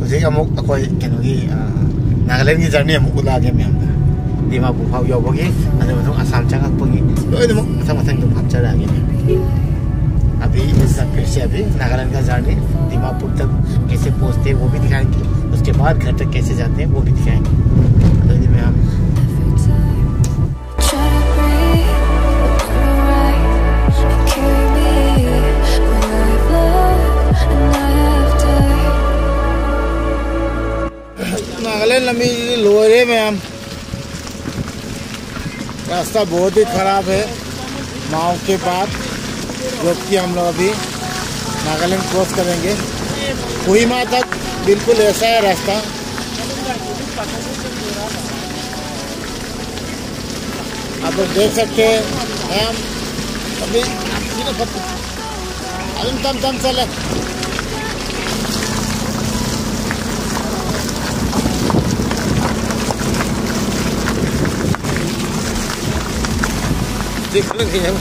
हजिक अमुक अखोई केनोगी नागालैंड की जर्नी अमुक उलागे मैम दिमापुर फाव यौबगी अदे मथुंग आसाम चंगकपगी लोइदमुक मथंग मथंग दुम हापचरागे अभी इस फिर से अभी नागालैंड का जर्नी दिमापुर तक कैसे पहुंचते हैं वो भी दिखाएंगे, उसके बाद घर तक कैसे जाते हैं वो भी दिखाएंगे। तो मैं हम नागालैंड लंबी लोरे में हम रास्ता बहुत ही खराब है माओ के पास, जो कि हम लोग अभी नागालैंड क्रॉस करेंगे। कोहिमा तक बिल्कुल ऐसा है रास्ता। आप लोग देख सकते हैं हम अभी तम तम चले देख लगे हैं।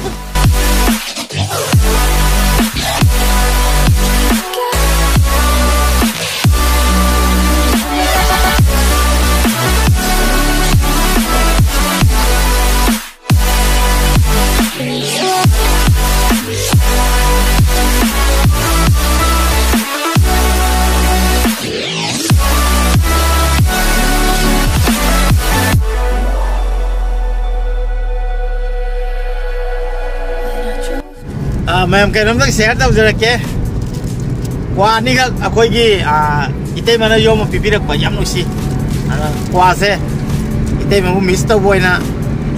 मैम कह रहा शेयर तौजरके क्वानी अखोगी इतने मन योम पीबीरप नुसी क्वासे इतने मैं मिस तौबना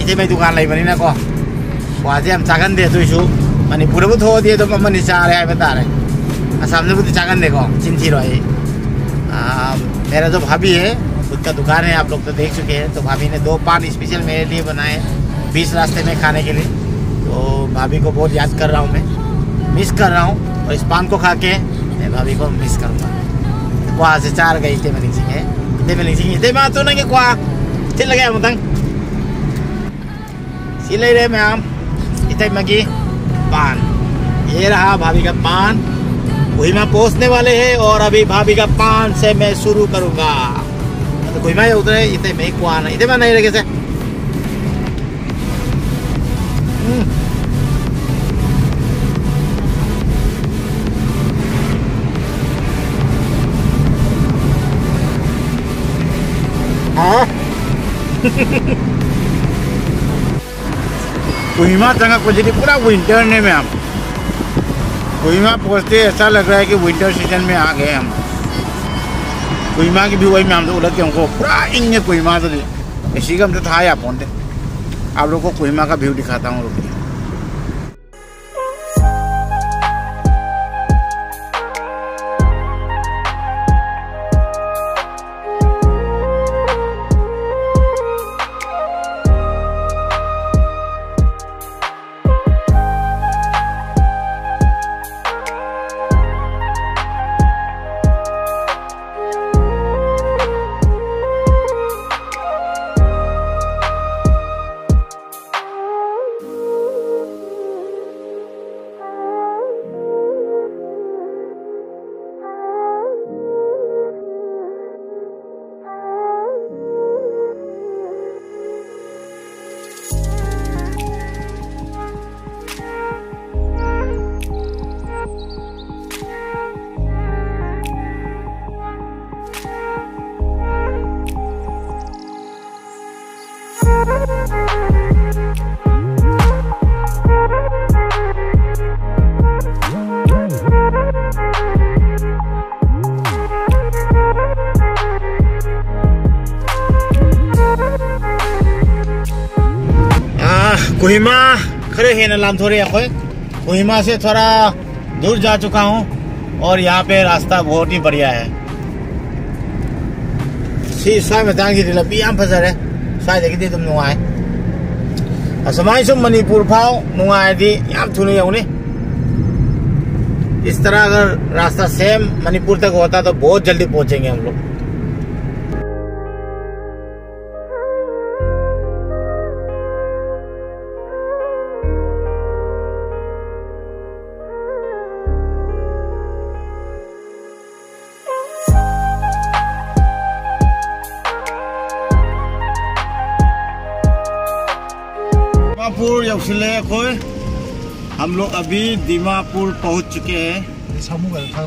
इतने मैं दुकान लेबनीको क्वासे हम चागंदे अदुसु मणिपुर थोड़ी ममनी चारे है तारे असम चागंदेको चिंथीरो मेरा जो भाभी है उसका दुकान है, आप लोग तो देख चुके हैं। तो भाभी ने 2 पान स्पेशल मेरे लिए बनाए 20 रास्ते में खाने के लिए। तो भाभी को बहुत याद कर रहा हूँ, मैं मिस कर रहा हूँ, और इस पान को खा के मैं भाभी को मिस करूँगा। तो वहाँ से 4 गई इतने में लिखेंगे इतने में तो नहीं क्वा इतने लगे मतंग सी ले रहे मैम इतने मगी पान। ये रहा भाभी का पान, वही मैं पहुँचने वाले हैं और अभी भाभी का पान से मैं शुरू करूँगा। तो कोई मैं उतरे इतने में क्वा ना इतने में नहीं लगे से कोहिमा चंगा कुछ पूरा विंटर ने में हम कोहिमा पहुँचते ऐसा लग रहा है कि विंटर सीजन में आ गए हम। कोहिमा की व्यू वही में हम तो उलट के हमको पूरा इंगे कोहिमा तो इसी का हम तो था या पहुँचते। आप लोग को कोहिमा का व्यू दिखाता हूँ रुकिए। कोहिमा खरे है ना लामथोरे अखोई कोहिमा से थोड़ा दूर जा चुका हूँ और यहाँ पे रास्ता बहुत ही बढ़िया है। फजर है स्वादी तुम नुआए असमाय सुम मणिपुर फाव नुआदी थुने यौने। इस तरह अगर रास्ता सेम मणिपुर तक होता तो बहुत जल्दी पहुंचेंगे हम लोग। दीमापुर यौसिले खोई हम लोग अभी दीमापुर पहुंच चुके हैं। सामू का था